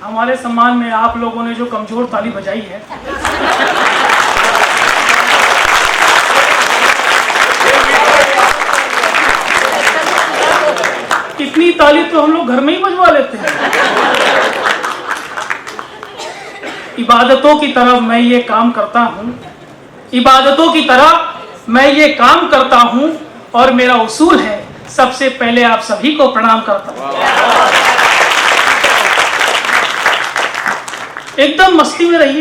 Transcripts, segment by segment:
हमारे सम्मान में आप लोगों ने जो कमजोर ताली बजाई है, इतनी ताली तो हम लोग घर में ही बजवा लेते हैं। इबादतों की तरह मैं ये काम करता हूँ, इबादतों की तरह मैं ये काम करता हूँ, और मेरा उसूल है सबसे पहले आप सभी को प्रणाम करता हूँ। एकदम मस्ती में रहिए,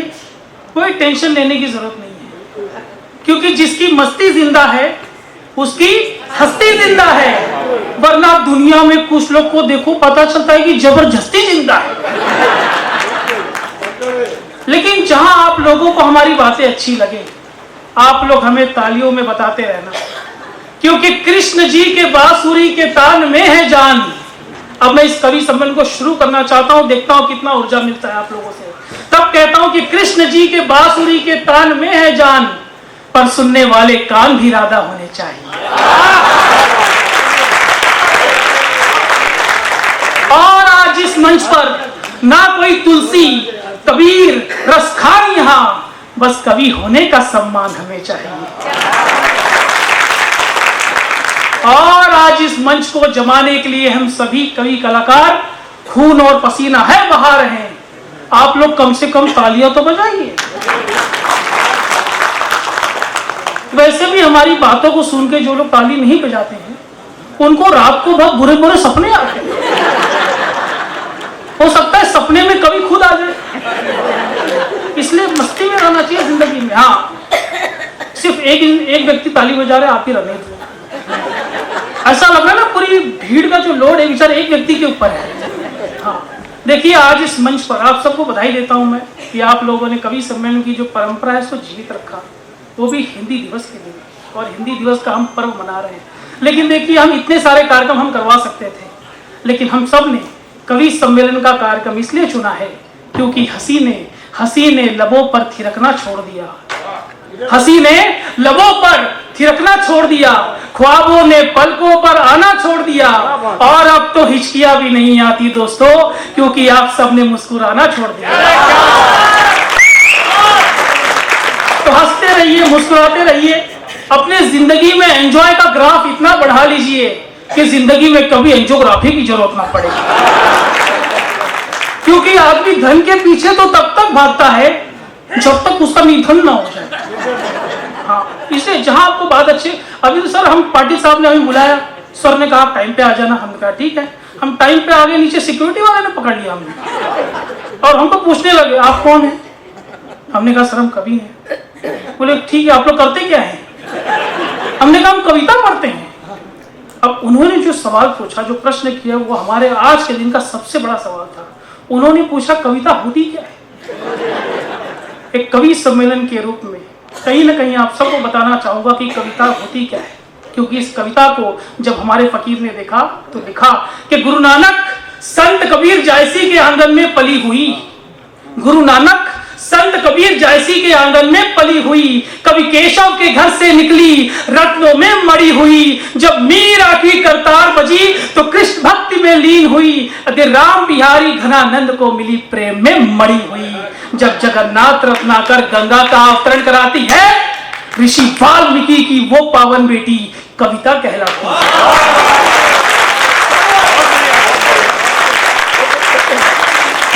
कोई टेंशन लेने की जरूरत नहीं है, क्योंकि जिसकी मस्ती जिंदा है उसकी हस्ती जिंदा है। वरना दुनिया में कुछ लोग को देखो पता चलता है कि जबरदस्ती जिंदा है। लेकिन जहां आप लोगों को हमारी बातें अच्छी लगे, आप लोग हमें तालियों में बताते रहना, क्योंकि कृष्ण जी के बांसुरी के तान में है जान। अब मैं इस कवि सम्मेलन को शुरू करना चाहता हूं, देखता हूं कितना ऊर्जा मिलता है आप लोगों से। तब कहता हूं कि कृष्ण जी के बांसुरी के तान में है जान, पर सुनने वाले कान भी राधा होने चाहिए। और आज इस मंच पर ना कोई तुलसी कबीर रसखान, यहां बस कवि होने का सम्मान हमें चाहिए। और आज इस मंच को जमाने के लिए हम सभी कवि कलाकार खून और पसीना है बहा रहे हैं। आप लोग कम से कम तालियां तो बजाइए। वैसे भी हमारी बातों को सुन के जो लोग ताली नहीं बजाते हैं, उनको रात को बहुत बुरे बुरे सपने आते हैं। हो सकता है सपने में कभी खुद आ जाए। इसलिए मस्ती में रहना चाहिए जिंदगी में। हाँ, सिर्फ एक व्यक्ति ताली बजा रहे, आप ही रहने दो। ऐसा लग रहा है ना पूरी भीड़ का जो लोड है बेचारे एक व्यक्ति के ऊपर है। हाँ, देखिए आज इस मंच पर आप सबको बधाई देता हूं मैं कि आप लोगों ने कवि सम्मेलन की जो परंपरा है उसको जीवित रखा, वो भी हिंदी दिवस के दिन, और हिंदी दिवस का हम पर्व मना रहे हैं। लेकिन देखिए हम इतने सारे कार्यक्रम हम करवा सकते थे, लेकिन हम सब ने कवि सम्मेलन का कार्यक्रम इसलिए चुना है क्योंकि हंसी ने लबों पर थिरकना छोड़ दिया, हंसी ने लबों पर थिरकना छोड़ दिया, ख्वाबों ने पलकों पर आना छोड़ दिया, और अब तो हिचकियां भी नहीं आती दोस्तों, क्योंकि आप सब ने मुस्कुराना छोड़ दिया। तो हंसते रहिए, मुस्कुराते रहिए, अपने जिंदगी में एंजॉय का ग्राफ इतना बढ़ा लीजिए कि जिंदगी में कभी एंजियोग्राफी की जरूरत ना पड़ेगी। क्योंकि आदमी धन के पीछे तो तब तक भागता है जब तक उसका निधन ना हो जाए। हाँ, इसलिए जहां आपको बात अच्छी, अभी तो सर हम पाटिल साहब ने हमें बुलाया, सर ने कहा टाइम पे आ जाना, हमने कहा ठीक है। हम टाइम पे आ गए, नीचे सिक्योरिटी वाले ने पकड़ लिया हमने, और हमको पूछने लगे आप कौन है। हमने कहा सर हम कवि हैं। बोले ठीक है, आप लोग करते क्या है। हमने कहा हम कविता पढ़ते हैं। अब उन्होंने जो सवाल पूछा, जो प्रश्न किया, वो हमारे आज के दिन का सबसे बड़ा सवाल था। उन्होंने पूछा कविता होती क्या है। एक कवि सम्मेलन के रूप में कहीं ना कहीं आप सबको बताना चाहूंगा कि कविता होती क्या है, क्योंकि इस कविता को जब हमारे फकीर ने देखा तो लिखा कि गुरु नानक संत कबीर जायसी के आंगन में पली हुई, गुरु नानक संत कबीर जायसी के आंगन में पली हुई, कवि केशव के घर से निकली रत्नों में मड़ी हुई, जब मीरा की करतार बजी तो कृष्ण भक्ति में लीन हुई, अरे राम बिहारी घनानंद को मिली प्रेम में मड़ी हुई, जब जगन्नाथ रत्नाकर गंगा का अवतरण कराती है, ऋषि वाल्मीकि की वो पावन बेटी कविता कहलाती है।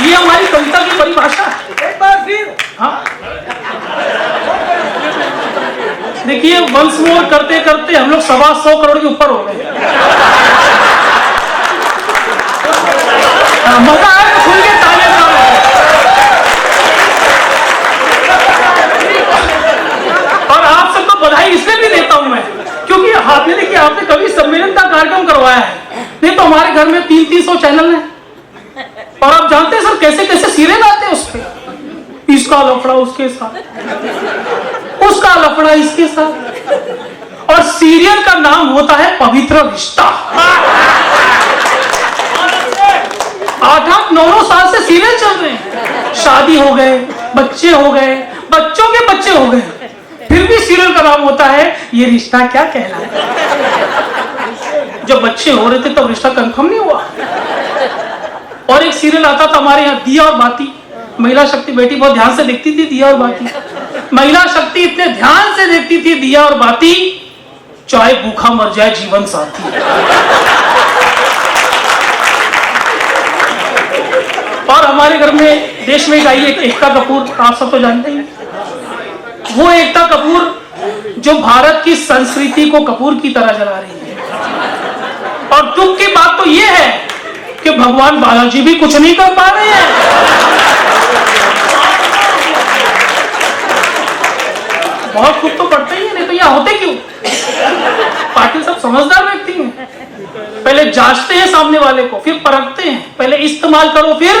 ये हमारी कविता की परिभाषा है। एक बार फिर हाँ, देखिए वंस मोर करते करते हम लोग 125 करोड़ के ऊपर हो गए। मजा आया तो खुल के तालियां बजाओ। और आप सबको बधाई इसलिए भी देता हूं मैं, क्योंकि आपने देखिए आपने कवि सम्मेलन का कार्यक्रम करवाया है, नहीं तो हमारे घर में 300 चैनल है, और आप जानते हैं सर कैसे कैसे सीरियल आते हैं उस पे, इसका लफड़ा उसके साथ, उसका लफड़ा इसके साथ, और सीरियल का नाम होता है पवित्र रिश्ता। 8-8, 9-9 साल से सीरियल चल रहे हैं, शादी हो गए, बच्चे हो गए, बच्चों के बच्चे हो गए, फिर भी सीरियल का नाम होता है ये रिश्ता क्या कहलाता है। जब बच्चे हो रहे थे तब रिश्ता कंफर्म नहीं हुआ, और एक सीरियल आता था हमारे यहाँ, दिया और बाती। महिला शक्ति बेटी बहुत ध्यान से देखती थी दिया और बाती। महिला शक्ति इतने ध्यान से देखती थी दिया और बाती, चाहे भूखा मर जाए जीवन साथी। और हमारे घर में देश में आई एक एकता कपूर, आप सब तो जानते हैं। वो एकता कपूर जो भारत की संस्कृति को कपूर की तरह जला रही है। और दुख की बात तो ये है कि भगवान बालाजी भी कुछ नहीं कर पा रहे हैं। बहुत खुद तो पड़ते ही है, नहीं तो यहाँ होते क्यों? पाटिल सब समझदार व्यक्ति हैं, पहले जांचते हैं सामने वाले को, फिर परखते हैं, पहले इस्तेमाल करो फिर।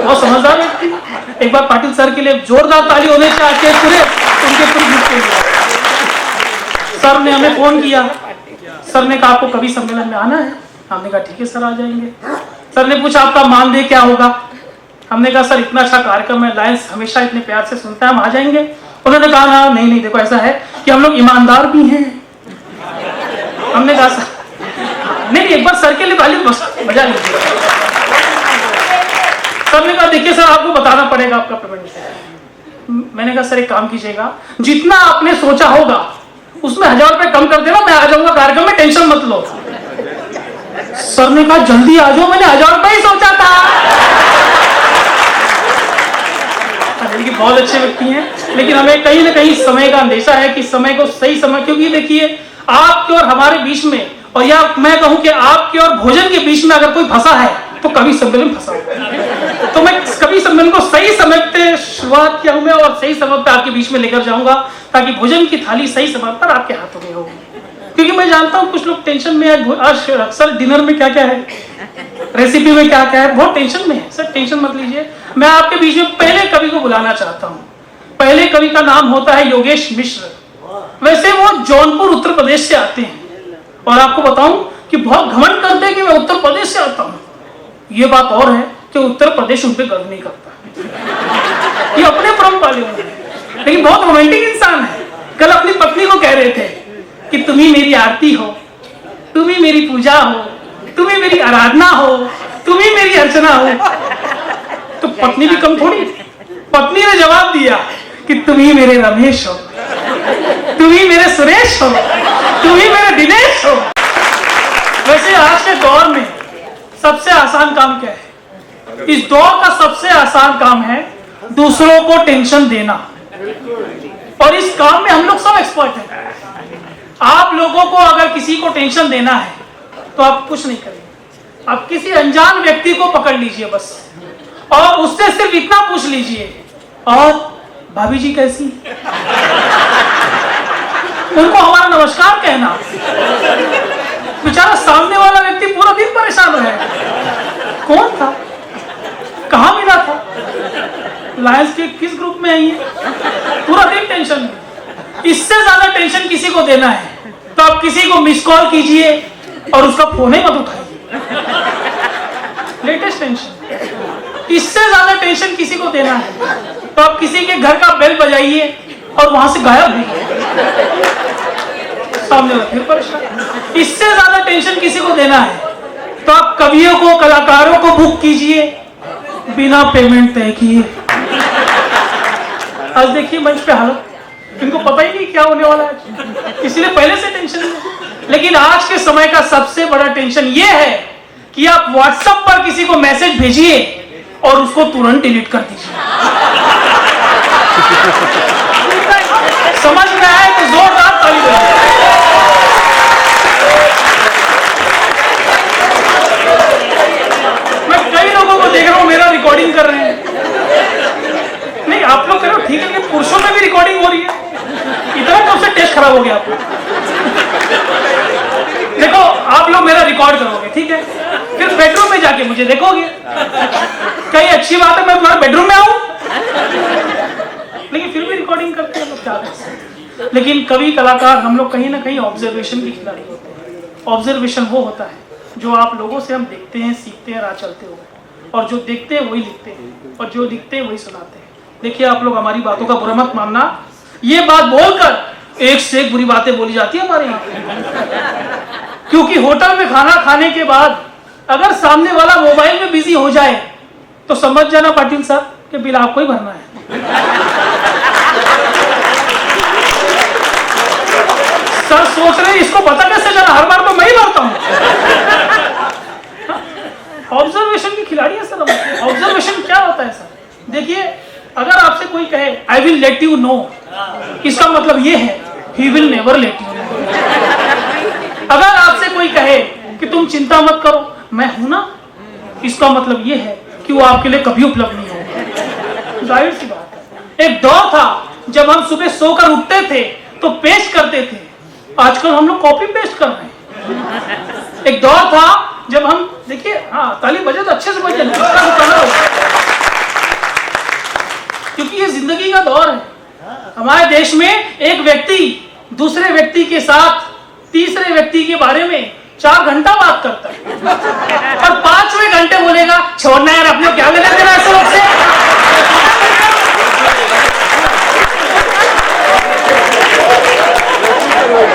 बहुत समझदार व्यक्ति। एक बार पाटिल सर के लिए जोरदार ताली होने चाहिए पूरे उनके पूरे। सर ने हमें फोन किया, सर ने कहा आपको कभी सम्मेलन में आना है? हमने कहा ठीक है सर, आ जाएंगे। सर ने पूछा आपका मानदेय क्या होगा? हमने कहा सर इतना अच्छा कार्यक्रम है, लायंस हमेशा इतने प्यार से सुनता है, हम आ जाएंगे। उन्होंने कहा ना नहीं देखो ऐसा है कि हम लोग ईमानदार भी हैं। हमने कहा सर नहीं एक बार सर के लिए गाली बजा लीजिए। सर ने कहा देखिए सर आपको बताना पड़ेगा आपका पेमेंट। मैंने कहा सर एक काम कीजिएगा, जितना आपने सोचा होगा उसमें 1000 रुपए कम कर देना, मैं आ जाऊंगा कार्यक्रम में, टेंशन मत लो। सर ने कहा जल्दी आ जाओ, मैंने 1000 रुपए ही सोचा था। देखिए बहुत अच्छे व्यक्ति हैं, लेकिन हमें कहीं ना कहीं समय का अंदेशा है कि समय को सही समय, क्योंकि देखिए आपके और हमारे बीच में, और या मैं कहूं कि आपके और भोजन के बीच में अगर कोई फंसा है तो कभी सम्मेलन फंसा है। तो मैं कभी सम्मेलन को सही समय पे शुरुआत किया हूं मैं, और सही समय पे आपके बीच में लेकर जाऊंगा ताकि भोजन की थाली सही समय पर आपके हाथों में हो। क्योंकि मैं जानता हूं कुछ लोग टेंशन में है, आज अक्सर डिनर में क्या क्या है, रेसिपी में क्या क्या है, बहुत टेंशन में है। सर टेंशन मत लीजिए, मैं आपके बीच में पहले कवि को बुलाना चाहता हूँ। पहले कवि का नाम होता है योगेश मिश्र। वैसे वो जौनपुर उत्तर प्रदेश से आते हैं, और आपको बताऊं कि बहुत घमंड करते हैं कि मैं उत्तर प्रदेश से आता हूँ। ये बात और है कि उत्तर प्रदेश उन पर गर्व नहीं करता, ये अपने परम पाले हुए हैं, लेकिन बहुत रोमांटिक इंसान है। कल अपनी पत्नी को कह रहे थे कि तुम ही मेरी आरती हो, तुम ही मेरी पूजा हो, तुम ही मेरी आराधना हो, तुम ही मेरी अर्चना हो। तो पत्नी भी कम थोड़ी, पत्नी ने जवाब दिया कि तुम ही मेरे रमेश हो, तुम ही मेरे सुरेश हो, तुम ही मेरे दिनेश हो। वैसे आज के दौर में सबसे आसान काम क्या है? इस दौर का सबसे आसान काम है दूसरों को टेंशन देना, और इस काम में हम लोग सब एक्सपर्ट हैं। आप लोगों को अगर किसी को टेंशन देना है तो आप कुछ नहीं करेंगे, आप किसी अनजान व्यक्ति को पकड़ लीजिए बस, और उससे सिर्फ इतना पूछ लीजिए, और भाभी जी कैसी? उनको हमारा नमस्कार कहना। बेचारा सामने वाला व्यक्ति पूरा दिन परेशान है, कौन था, कहां मिला था, लायंस के किस ग्रुप में आई है, पूरा दिन टेंशन में। इससे ज्यादा टेंशन किसी को देना है तो आप किसी को मिस कॉल कीजिए और उसका फोन ही मत उठाइए, लेटेस्ट टेंशन। इससे ज्यादा टेंशन किसी को देना है तो आप किसी के घर का बेल बजाइए और वहां से गायब होइए, सामने वाला फिर परेशान। इससे ज्यादा टेंशन किसी को देना है तो आप कवियों को, कलाकारों को बुक कीजिए बिना पेमेंट तय किए। आज देखिए मंच पे हालत, इनको पता ही नहीं क्या होने वाला है, इसलिए पहले से टेंशन है। लेकिन आज के समय का सबसे बड़ा टेंशन ये है कि आप व्हाट्सएप पर किसी को मैसेज भेजिए और उसको तुरंत डिलीट कर दीजिए। समझ में आए तो जोरदार ताली बजाइए। मैं कई लोगों को देख रहा हूं मेरा रिकॉर्डिंग कर रहे हैं। नहीं आप लोग करो ठीक है, पुरुषों में भी रिकॉर्डिंग हो रही है, इतना कब से टेस्ट खराब हो गया आपको? देखो आप लोग मेरा रिकॉर्ड करोगे ठीक है, फिर बेडरूम में जाके मुझे देखोगे। कई अच्छी बात है मैं तुम्हारे बेडरूम में आऊं, लेकिन फिर भी रिकॉर्डिंग करते हैं लोग क्या कर सकते हैं। लेकिन कवि कलाकार हम लोग कहीं ना कहीं ऑब्जर्वेशन के खिलाड़ी होते हैं। ऑब्जर्वेशन वो होता है जो आप लोगों से हम देखते हैं, सीखते हैं, राह चलते हुए, और जो देखते हैं वही लिखते हैं, और जो लिखते हैं वही सुनाते हैं। देखिए आप लोग हमारी बातों का बुरा मत मानना, ये बात बोलकर एक से एक बुरी बातें बोली जाती है हमारे यहाँ, क्योंकि होटल में खाना खाने के बाद अगर सामने वाला मोबाइल में बिजी हो जाए तो समझ जाना पाटिल साहब कि बिल आपको ही भरना है। सर सोच रहे इसको पता कैसे चला, हर बार तो मैं ही भरता हूं। ऑब्जर्वेशन की खिलाड़ी है सर। ऑब्जर्वेशन क्या होता है सर? देखिए, अगर आपसे कोई कहे I will let you know, इसका मतलब ये है he will never let you know. अगर आपसे कोई कहे कि तुम चिंता मत करो मैं हूं ना, इसका मतलब ये है कि वो आपके लिए कभी उपलब्ध नहीं होगा। जाहिर सी बात है। एक दौर था जब हम सुबह सोकर उठते थे तो पेस्ट करते थे, आजकल हम लोग कॉपी पेस्ट कर रहे हैं। एक दौर था जब हम, देखिए, हाँ ताली बजे तो अच्छे से बजे, क्योंकि ये जिंदगी का दौर है। हमारे देश में एक व्यक्ति दूसरे व्यक्ति के साथ तीसरे व्यक्ति के बारे में 4 घंटा बात करता है और 5वें घंटे बोलेगा छोड़ना यार, अपने क्या लेना देना ऐसे लोग से।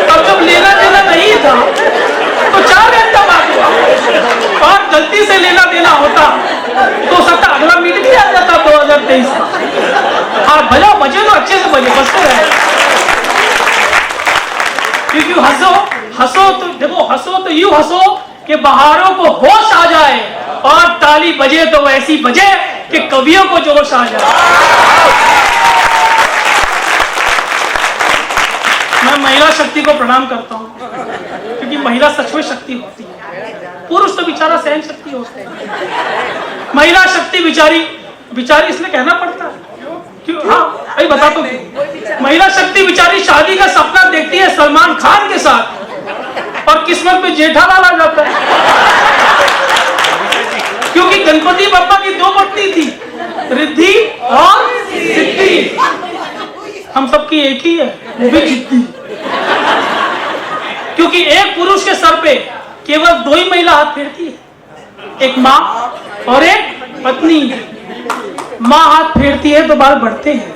अब जब लेना देना नहीं था तो 4 घंटा बात हुआ, और गलती से लेना देना होता तो सकता अगला मीटिंग भी आ जाता 2023 का। और भले बजे तो अच्छे से बजे, बचते रहे। क्योंकि हंसो तो देखो, हंसो तो यूं हंसो कि बहारों को होश आ जाए, और ताली बजे तो वैसी बजे कि कवियों को जोश आ जाए। मैं महिला शक्ति को प्रणाम करता हूं, क्योंकि महिला सच में शक्ति होती है। पुरुष तो बेचारा सहन शक्ति होते हैं, महिला शक्ति बिचारी इसलिए कहना पड़ता है। क्यों? हाँ भाई बता तो क्यों? महिला शक्ति बेचारी शादी का सपना देखती है सलमान खान के साथ, और किस्मत में जेठालाल आ जाता है। क्योंकि गणपति बप्पा की 2 पत्नी थी, रिद्धि और सिद्धि। हम सबकी एक ही है, वो भी जिद्दी। क्योंकि एक पुरुष के सर पे केवल 2 ही महिला हाथ फेरती है, एक माँ और एक पत्नी। माँ हाथ फेरती है तो बाल बढ़ते हैं,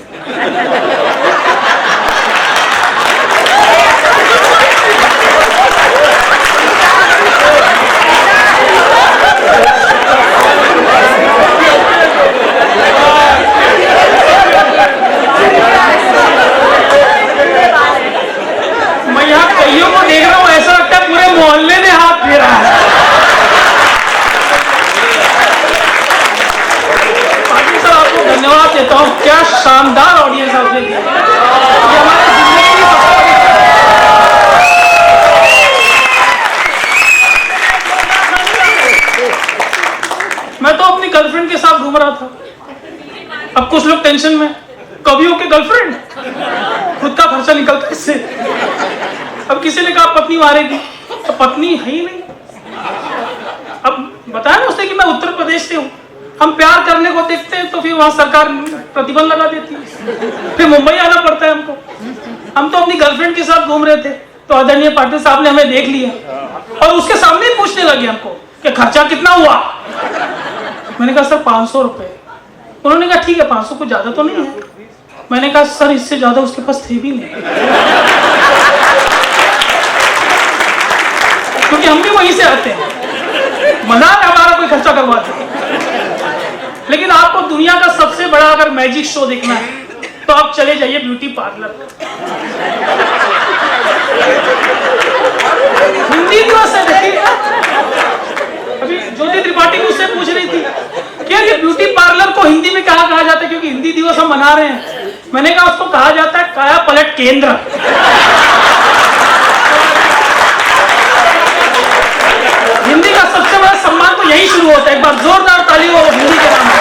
मैं यहाँ कईयों को देख रहा हूँ, ऐसा लगता है पूरे मोहल्ले ने हाथ फेरा है। सर आपको धन्यवाद देता हूँ, क्या शानदार ऑडियंस आपने दिया। ये हमारे जिंदगी की सबसे बड़ी। मैं तो अपनी गर्लफ्रेंड के साथ घूम रहा था। अब कुछ लोग टेंशन में, कवियों के गर्लफ्रेंड, खुद का खर्चा निकलता है इससे। अब किसी ने कहा पत्नी मारेगी, तो पत्नी है ही नहीं। अब बताया ना उसने कि मैं उत्तर प्रदेश से हूँ। हम प्यार करने को देखते हैं तो फिर वहां सरकार प्रतिबंध लगा देती है, फिर मुंबई आना पड़ता है हमको। हम तो अपनी गर्लफ्रेंड के साथ घूम रहे थे तो आदरणीय पाटिल साहब ने हमें देख लिया और उसके सामने ही पूछने लगे हमको कि खर्चा कितना हुआ। मैंने कहा सर 500 रुपए। उन्होंने कहा ठीक है 500 कुछ ज्यादा तो नहीं है। मैंने कहा सर इससे ज्यादा उसके पास थे भी नहीं, क्योंकि हम भी वहीं से आते हैं, मजाक हमारा कोई खर्चा करवाते हैं। लेकिन आपको दुनिया का सबसे बड़ा अगर मैजिक शो देखना है तो आप चले जाइए ब्यूटी पार्लर। हिंदी दिवस है, देखिए अभी ज्योति त्रिपाठी मुझसे पूछ रही थी क्या ये ब्यूटी पार्लर को हिंदी में क्या कहा जाता है, क्योंकि हिंदी दिवस हम मना रहे हैं। मैंने कहा उसको कहा जाता है काया पलट केंद्र। हिंदी का सबसे बड़ा सम्मान तो यही शुरू होता है। एक बार जोरदार ताली हो हिंदी के नाम पर।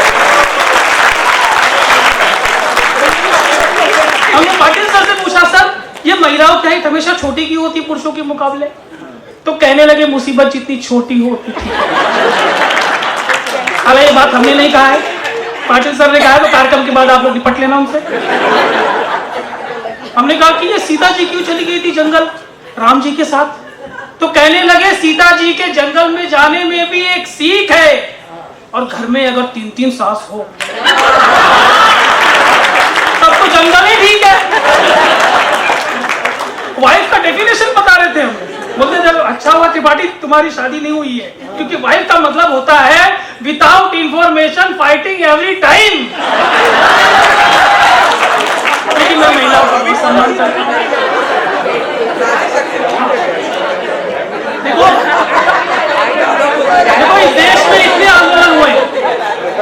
हमने पाटिल सर से पूछा सर ये महिलाओं की हाइट हमेशा छोटी क्यों होती पुरुषों के मुकाबले, तो कहने लगे मुसीबत जितनी छोटी होती थी। हालांकि ये बात हमने नहीं कहा है, पाटिल सर ने कहा है, तो कार्यक्रम के बाद आप लोग निपट लेना उनसे। हमने कहा कि ये सीता जी क्यों चली गई थी जंगल राम जी के साथ, तो कहने लगे सीता जी के जंगल में जाने में भी एक सीख है, और घर में अगर 3-3 सास हो तब तो जंगल ही ठीक है। वाइफ का डेफिनेशन बता रहे थे हम। बोलते जब अच्छा हुआ त्रिपाठी तुम्हारी शादी नहीं हुई है, क्योंकि वाइफ का मतलब होता है without information fighting every time. लेकिन मैं महिलाओं का भी सम्मान करता हूँ। देखो इस देश में इतने आंदोलन हुए,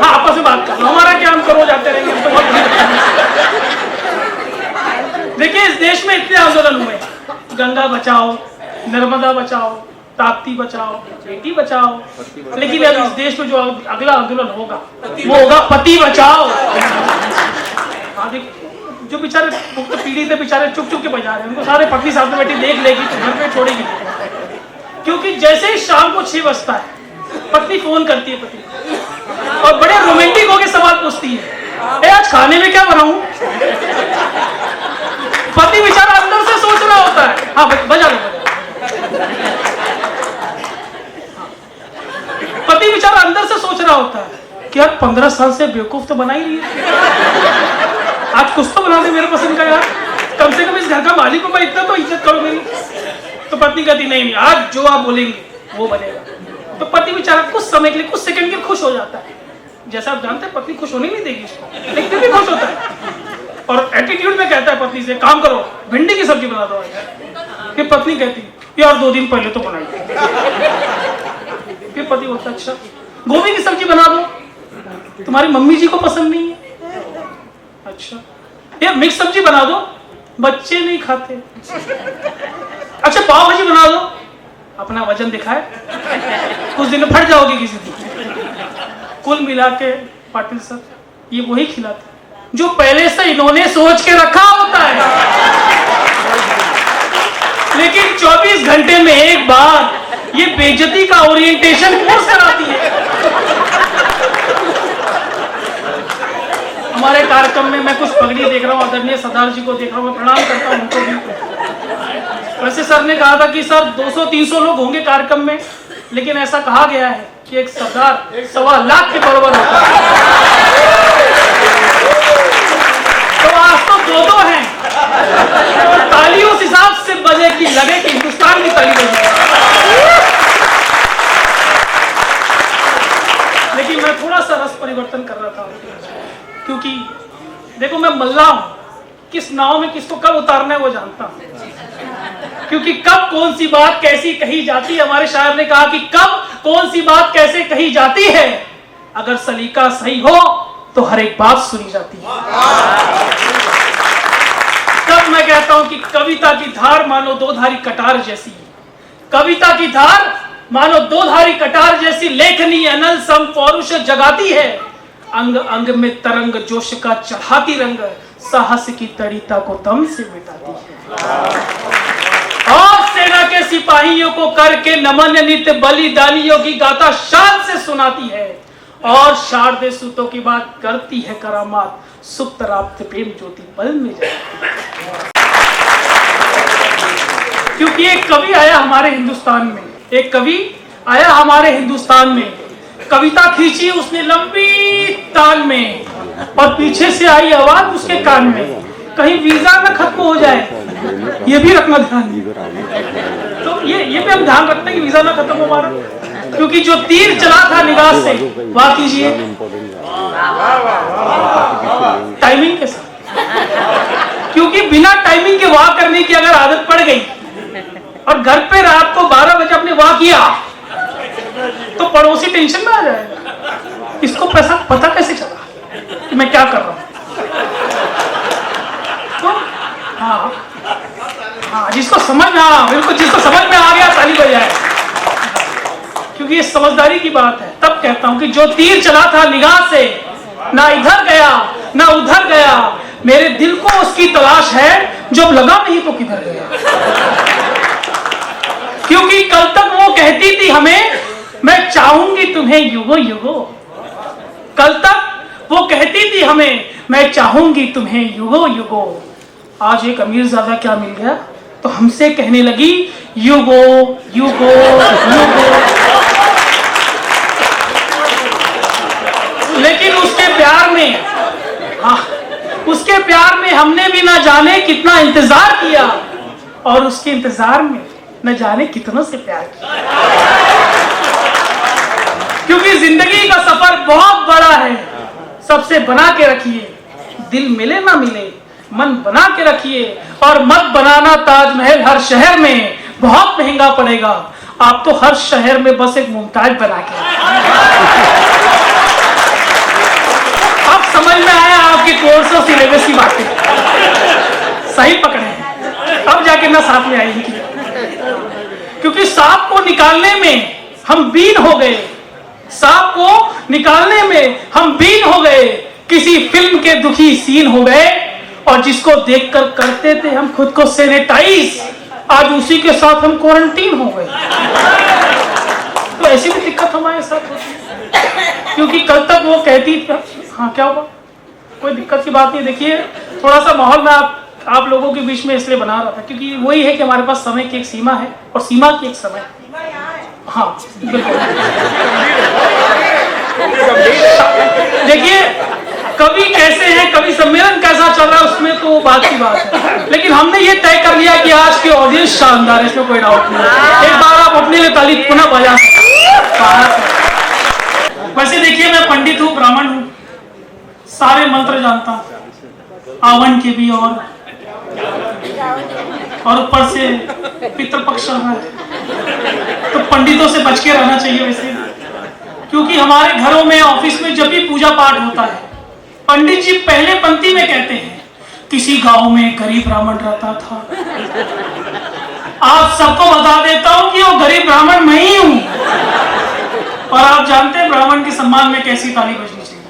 हाँ आपस में बात कर लो, हमारा क्या, हम करो जाते रहेंगे, हम तो बहुत। देखिए इस देश में इतने आंदोलन हुए, गंगा बचाओ, नर्मदा बचाओ, ताप्ती बचाओ, बेटी बचाओ, लेकिन अब इस देश में जो अगला आंदोलन होगा वो होगा पति बचाओ। हाँ देखिए जो बेचारे मुक्त पीड़ित है, बेचारे चुप चुप के बजा रहे हैं, उनको सारे पत्नी साथ में बैठी देख लेगी तो घर पे छोड़ेगी। क्योंकि जैसे ही शाम को 6 बजता है पत्नी फोन करती है पति और बड़े रोमांटिक होकर सवाल पूछती है, आज खाने में क्या बनाऊं? पति बेचारा अंदर से सोच रहा होता है, हाँ बजा लो। पति बेचारा अंदर से सोच रहा होता है कि यार 15 साल से बेवकूफ तो बना ही रही है, आज कुछ तो बना दे मेरे पसंद का यार, कम से कम इस घर का मालिक को मैं इतना तो इज्जत करो मेरी। तो पत्नी कहती नहीं आज जो आप बोलेंगे वो बनेगा। तो पति बेचारा कुछ समय के लिए, कुछ सेकंड के लिए खुश हो जाता है। जैसा आप जानते हैं पत्नी खुश होने नहीं देगी उसको, लेकिन फिर भी खुश होता है और एटीट्यूड में कहता है पत्नी से, काम करो भिंडी की सब्जी बना दो। फिर पत्नी कहती यार 2 दिन पहले तो बनाई। फिर पति बोलता अच्छा गोभी की सब्जी बना दो, तुम्हारी मम्मी जी को पसंद नहीं है। अच्छा यार मिक्स सब्जी बना दो, बच्चे नहीं खाते। अच्छा पाव भाजी बना दो, अपना वजन दिखाए, कुछ दिन में फट जाओगे किसी दिन। कुल मिला के पाटिल सर ये वही खिलाते जो पहले से इन्होंने सोच के रखा होता है, लेकिन 24 घंटे में एक बार ये बेइज्जती का ओरिएंटेशन कोर्स कराती है। हमारे कार्यक्रम में मैं कुछ पगड़ी देख रहा हूँ, आदरणीय सरदार जी को देख रहा हूँ, मैं प्रणाम करता हूँ उनको भी। वैसे सर ने कहा था कि सर 200-300 लोग होंगे कार्यक्रम में, लेकिन ऐसा कहा गया है कि एक सरदार 1.25 लाख के बराबर होता है। तो आज तो 2-2 हैं, तो ताली उस हिसाब से बजे कि लगे कि हिंदुस्तान की ताली बजे। लेकिन मैं थोड़ा सा रस परिवर्तन कर रहा था, क्योंकि देखो मैं मल्ला हूं, किस नाव में किसको कब उतारना है वो जानता हूं, क्योंकि कब कौन सी बात कैसी कही जाती है। हमारे शायर ने कहा कि कब कौन सी बात कैसे कही जाती है, अगर सलीका सही हो तो हर एक बात सुनी जाती है। तब मैं कहता हूं कि कविता की धार मानो 2धारी कटार जैसी, कविता की धार मानो 2धारी कटार जैसी, लेखनी अनल सम पौरुष जगाती है, अंग अंग में तरंग जोश का चढ़ाती रंग, साहस की तड़िता को दम से मिटाती है। और सेना के सिपाहियों को करके नमन नित्य बलिदानियों की गाथा शान से सुनाती है, और शारदे सूतों की बात करती है करामात, सुप्त राप्त प्रेम ज्योति पल में जाती है। क्योंकि एक कवि आया हमारे हिंदुस्तान में, एक कवि आया हमारे हिंदुस्तान में, कविता खींची उसने लंबी तान में, और पीछे से आई आवाज उसके कान में, कहीं वीजा न खत्म हो जाए, ये भी रखना ध्यान। तो ये भी हम ध्यान रखते हैं कि वीजा न खत्म हो हमारा, क्योंकि जो तीर चला था निगाह से, वाह कीजिए टाइमिंग के साथ, क्योंकि बिना टाइमिंग के वाह करने की अगर आदत पड़ गई और घर पे रात को 12 बजे अपने वाह किया तो पड़ोसी टेंशन में आ जाएगा, इसको पैसा पता कैसे चला कि मैं क्या कर रहा हूं। तो हाँ जिसको समझ में, हाँ बिल्कुल जिसको समझ में आ गया ताली बजाए, क्योंकि ये समझदारी की बात है। तब कहता हूं कि जो तीर चला था निगाह से, ना इधर गया ना उधर गया, मेरे दिल को उसकी तलाश है, जब लगा नहीं तो किधर गया। क्योंकि कल तक वो कहती थी हमें, मैं चाहूंगी तुम्हें युगो युगो, कल तक वो कहती थी हमें, मैं चाहूंगी तुम्हें युगो युगो। आज एक अमीरजादा क्या मिल गया तो हमसे कहने लगी युगो युगो युगो। लेकिन उसके प्यार में, हाँ उसके प्यार में हमने भी ना जाने कितना इंतजार किया, और उसके इंतजार में न जाने कितनों से प्यार किया। क्योंकि जिंदगी का सफर बहुत बड़ा है। सबसे बना के रखिए, दिल मिले ना मिले मन बना के रखिए, और मत बनाना ताजमहल हर शहर में, बहुत महंगा पड़ेगा। आप तो हर शहर में बस एक मुमताज बना के। अब समझ में आया आपकी कोर्स ऑफ सिलेबस की बातें, सही पकड़े हैं। अब जाके ना साथ में आएगी, क्योंकि सांप को निकालने में हम बीन हो गए, सांप को निकालने में हम बीन हो गए, किसी फिल्म के दुखी सीन हो गए, और जिसको देखकर करते थे हम खुद को सैनिटाइज, आज उसी के साथ हम क्वारंटीन हो गए। तो ऐसी भी दिक्कत हमारे साथ होती है, क्योंकि कल तक वो कहती हाँ क्या हुआ, कोई दिक्कत की बात नहीं। देखिए थोड़ा सा माहौल में आप लोगों के बीच में इसलिए बना रहा था, क्योंकि वही है कि हमारे पास समय की एक सीमा है, और सीमा की एक समय। हाँ बिल्कुल। देखिए कभी कैसे है, कभी सम्मेलन कैसा चल रहा है, उसमें तो बात की बात है, लेकिन हमने ये तय कर लिया कि आज की ऑडियंस शानदार है, इसमें कोई डाउट नहीं। एक बार आप अपने लिए ताली पुनः बजा सकते। वैसे देखिए मैं पंडित हूँ, ब्राह्मण हूँ, सारे मंत्र जानता हूँ, आवन के भी, और ऊपर से पितृपक्ष चल रहा है, तो पंडितों से बच के रहना चाहिए वैसे, क्योंकि हमारे घरों में ऑफिस में जब भी पूजा पाठ होता है, पंडित जी पहले पंक्ति में कहते हैं किसी गांव में गरीब ब्राह्मण रहता था। आप सबको बता देता हूं कि वो गरीब ब्राह्मण मैं ही हूं, और आप जानते हैं ब्राह्मण के सम्मान में कैसी ताली बजनी चाहिए।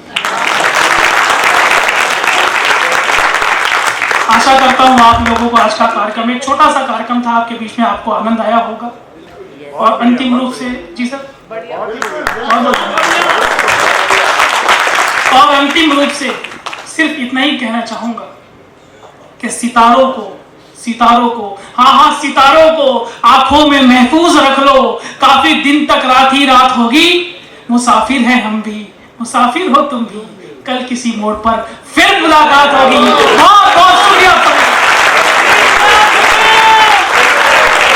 आशा करता हूं आप लोगों को आज का कार्यक्रम, एक छोटा सा कार्यक्रम था आपके बीच में, आपको आनंद आया होगा। और अंतिम रूप से जी सर, और अंतिम रूप से सिर्फ इतना ही कहना चाहूंगा कि सितारों को हाँ सितारों को आंखों में महफूज रख लो, काफी दिन तक रात ही रात होगी, मुसाफिर हैं हम भी, मुसाफिर हो तुम भी, कल किसी मोड़ पर फिर मुलाकात होगी।